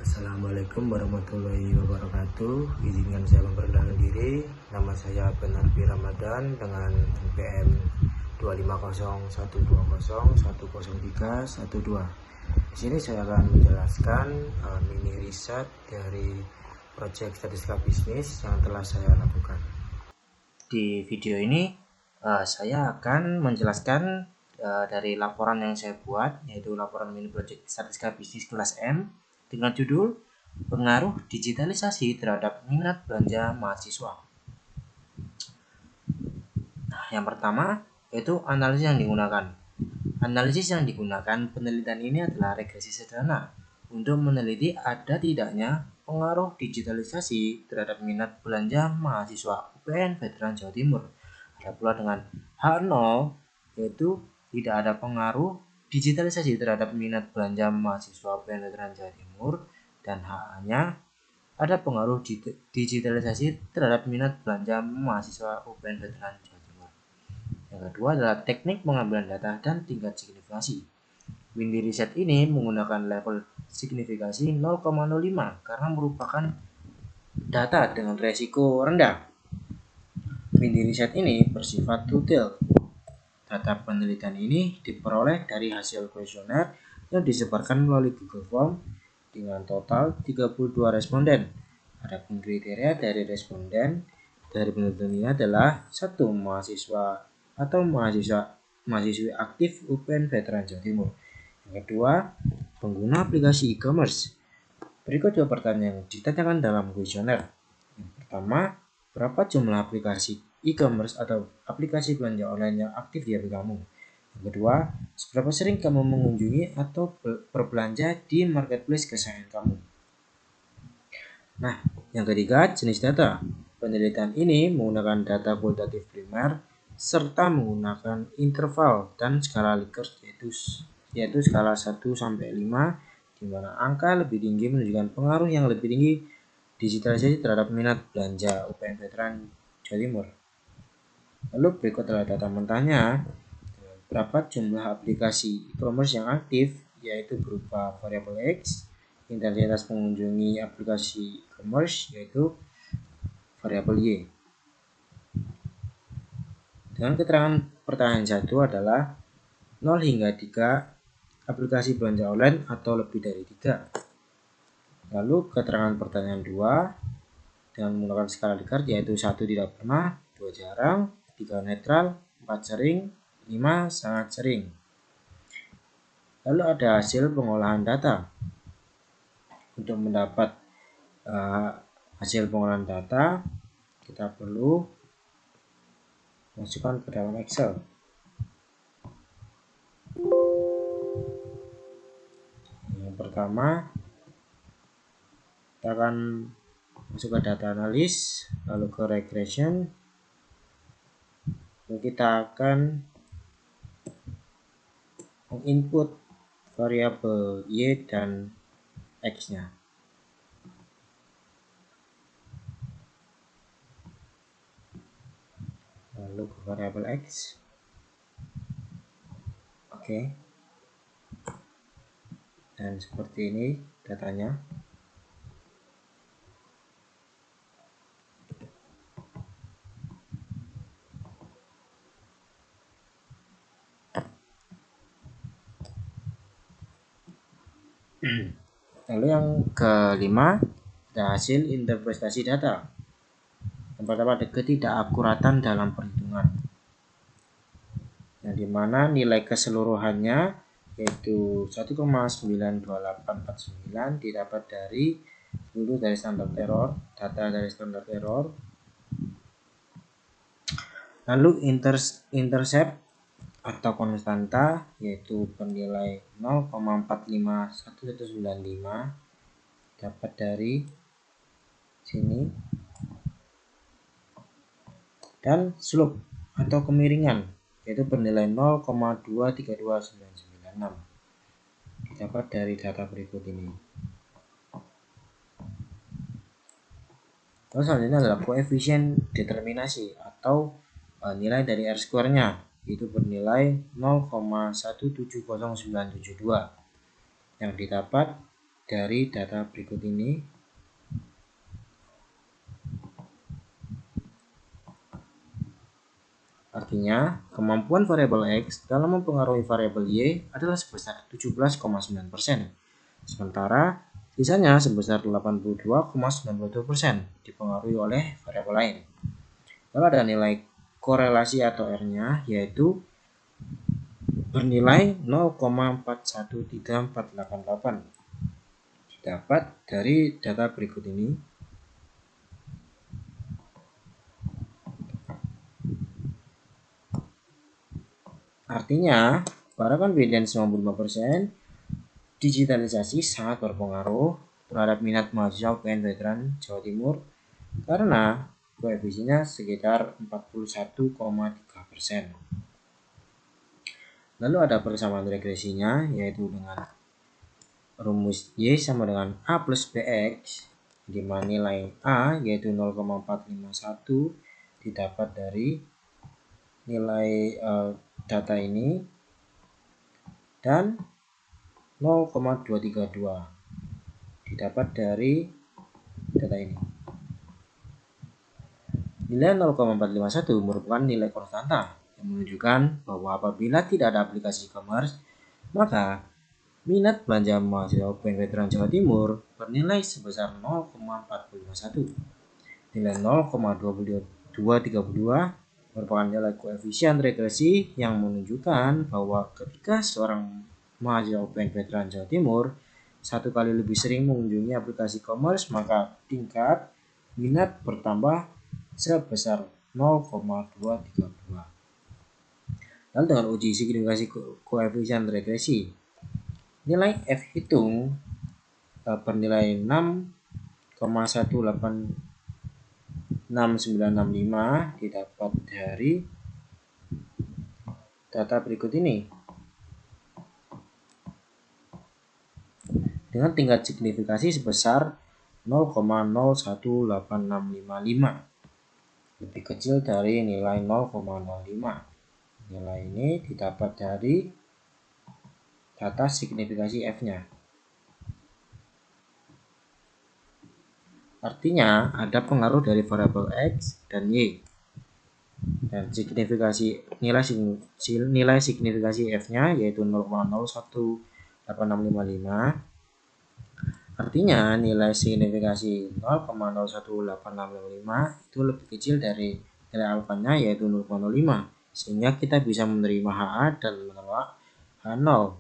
Assalamualaikum warahmatullahi wabarakatuh. Izinkan saya memperkenalkan diri. Nama saya Benarbi Ramadan dengan NPM 25012010312. Di sini saya akan menjelaskan mini riset dari proyek statistika bisnis yang telah saya lakukan. Di video ini saya akan menjelaskan dari laporan yang saya buat, yaitu laporan mini proyek statistika bisnis kelas M dengan judul pengaruh digitalisasi terhadap minat belanja mahasiswa. Nah, yang pertama yaitu analisis yang digunakan. Analisis yang digunakan penelitian ini adalah regresi sederhana untuk meneliti ada tidaknya pengaruh digitalisasi terhadap minat belanja mahasiswa UPN Veteran Jawa Timur. Ada pula dengan H0 yaitu tidak ada pengaruh digitalisasi terhadap minat belanja mahasiswa UPN Veteran Jawa Timur, dan H-nya ada pengaruh digitalisasi terhadap minat belanja mahasiswa UPN Veteran Jawa Timur. Yang kedua adalah teknik pengambilan data dan tingkat signifikasi. Windy Riset ini menggunakan level signifikasi 0,05 karena merupakan data dengan resiko rendah. Windy Riset ini bersifat detail. Data penelitian ini diperoleh dari hasil kuesioner yang disebarkan melalui Google Form dengan total 32 responden. Adapun kriteria dari responden dari penelitian ini adalah 1. Mahasiswa atau mahasiswi aktif UPN Veteran Jawa Timur. Yang kedua, pengguna aplikasi e-commerce. Berikut dua pertanyaan yang ditanyakan dalam kuesioner. Yang pertama, berapa jumlah aplikasi e-commerce atau aplikasi belanja online yang aktif di HP kamu? Yang kedua, seberapa sering kamu mengunjungi atau berbelanja di marketplace kesayangan kamu? Nah, yang ketiga, jenis data. Penelitian ini menggunakan data kualitatif primer serta menggunakan interval dan skala Likert yaitu skala 1 sampai 5, di mana angka lebih tinggi menunjukkan pengaruh yang lebih tinggi digitalisasi terhadap minat belanja UPN Veteran Jawa Timur. Lalu berikut adalah data mentahnya. Berapa jumlah aplikasi e-commerce yang aktif, yaitu berupa variabel X. Intensitas mengunjungi aplikasi e-commerce, yaitu variabel Y. Dengan keterangan pertanyaan 1 adalah 0 hingga 3 aplikasi belanja online atau lebih dari 3. Lalu keterangan pertanyaan 2 dengan menggunakan skala Likert, yaitu 1 tidak pernah, 2 jarang, 3 netral, 4 sering, 5 sangat sering. Lalu ada hasil pengolahan data. Untuk mendapat hasil pengolahan data, kita perlu masukkan ke dalam Excel. Yang pertama, kita akan masuk ke data analis, lalu ke regression. Lalu kita akan menginput variabel Y dan X-nya. Lalu ke variabel X. Oke. Dan seperti ini datanya. Lalu yang kelima, ada hasil interpretasi data. Yang pertama ada ketidakakuratan dalam perhitungan, yang dimana nilai keseluruhannya yaitu 1,92849 didapat dari seluruh dari standar error, data dari standar error. Lalu intercept atau konstanta yaitu bernilai 0,451195 dapat dari sini, dan slope atau kemiringan yaitu bernilai 0,232996 didapat dari data berikut ini. Lalu selanjutnya adalah koefisien determinasi atau nilai dari R-square-nya, itu bernilai 0,170972 yang didapat dari data berikut ini. Artinya, kemampuan variabel X dalam mempengaruhi variabel Y adalah sebesar 17,9%. Sementara, sisanya sebesar 82,92% dipengaruhi oleh variabel lain. Lalu ada nilai korelasi atau R-nya, yaitu bernilai 0,413488. Didapat dari data berikut ini. Artinya, pada confidence 95%, digitalisasi sangat berpengaruh terhadap minat mahasiswa UPN Veteran Jawa Timur karena koefisiennya sekitar 41,3%. Lalu ada persamaan regresinya, yaitu dengan rumus Y sama dengan A plus BX, di mana nilai A yaitu 0,451 didapat dari nilai data ini, dan 0,232 didapat dari data ini. Nilai 0,451 merupakan nilai konstanta yang menunjukkan bahwa apabila tidak ada aplikasi e-commerce, maka minat belanja mahasiswa UPN Veteran Jawa Timur bernilai sebesar 0,451. Nilai 0,2232 merupakan nilai koefisien regresi yang menunjukkan bahwa ketika seorang mahasiswa UPN Veteran Jawa Timur satu kali lebih sering mengunjungi aplikasi e-commerce, maka tingkat minat bertambah sebesar 0,232. Lalu dengan uji signifikasi koefisien regresi, nilai F hitung bernilai 6,1866965 didapat dari data berikut ini. Dengan tingkat signifikasi sebesar 0,018655, lebih kecil dari nilai 0,05. Nilai ini didapat dari data signifikasi F-nya. Artinya ada pengaruh dari variabel X dan Y. Dan nilai signifikasi F-nya yaitu 0,018655. Artinya nilai signifikasi 0,018655 itu lebih kecil dari nilai alfanya yaitu 0,05, sehingga kita bisa menerima HA dan menolak H0.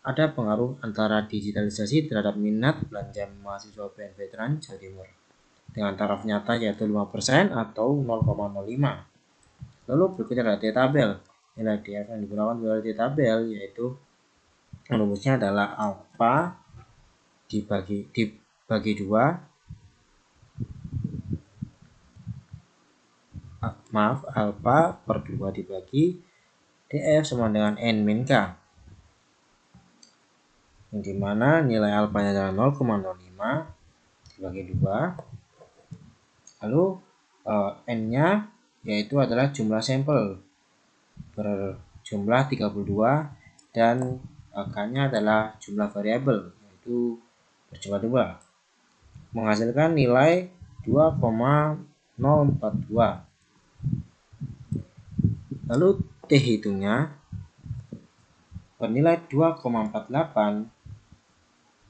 Ada pengaruh antara digitalisasi terhadap minat belanja mahasiswa UPN Veteran Jawa Timur dengan taraf nyata yaitu 5% atau 0,05. Lalu berikutnya adalah T-tabel. Nilai DF yang digunakan adalah T-tabel, yaitu rumusnya adalah alfa dibagi 2, alfa per 2 dibagi DF sama dengan N min K, yang dimana nilai alfanya adalah 0,05 dibagi 2. Lalu N-nya yaitu adalah jumlah sampel berjumlah 32 dan K-nya adalah jumlah variabel yaitu berjumlah 2, menghasilkan nilai 2,042. Lalu T hitungnya bernilai 2,48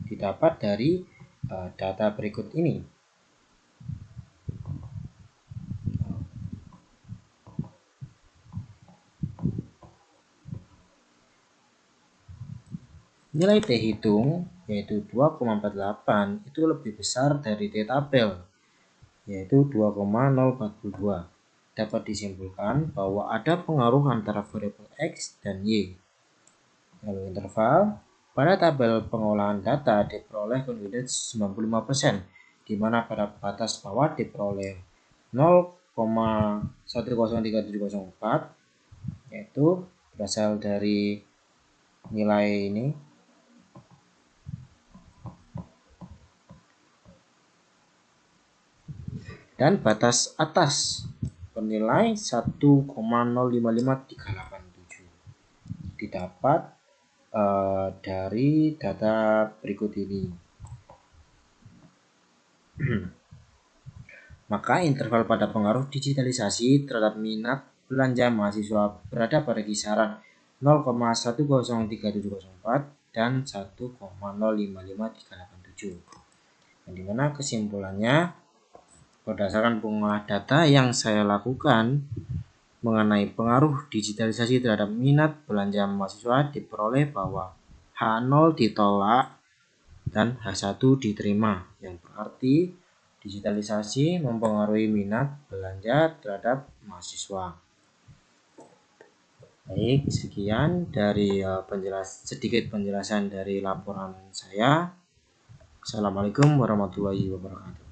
didapat dari data berikut ini. Nilai T hitung yaitu 2,48 itu lebih besar dari T tabel yaitu 2,042. Dapat disimpulkan bahwa ada pengaruh antara variabel X dan Y. Lalu interval pada tabel pengolahan data diperoleh confidence 95%, di mana pada batas bawah diperoleh 0,103704 yaitu berasal dari nilai ini, dan batas atas bernilai 1,055387 didapat dari data berikut ini. Maka interval pada pengaruh digitalisasi terhadap minat belanja mahasiswa berada pada kisaran 0,103704 dan 1,055387. Yang dimana kesimpulannya, berdasarkan pengolah data yang saya lakukan mengenai pengaruh digitalisasi terhadap minat belanja mahasiswa, diperoleh bahwa H0 ditolak dan H1 diterima, yang berarti digitalisasi mempengaruhi minat belanja terhadap mahasiswa. Baik, sekian dari sedikit penjelasan dari laporan saya. Assalamualaikum warahmatullahi wabarakatuh.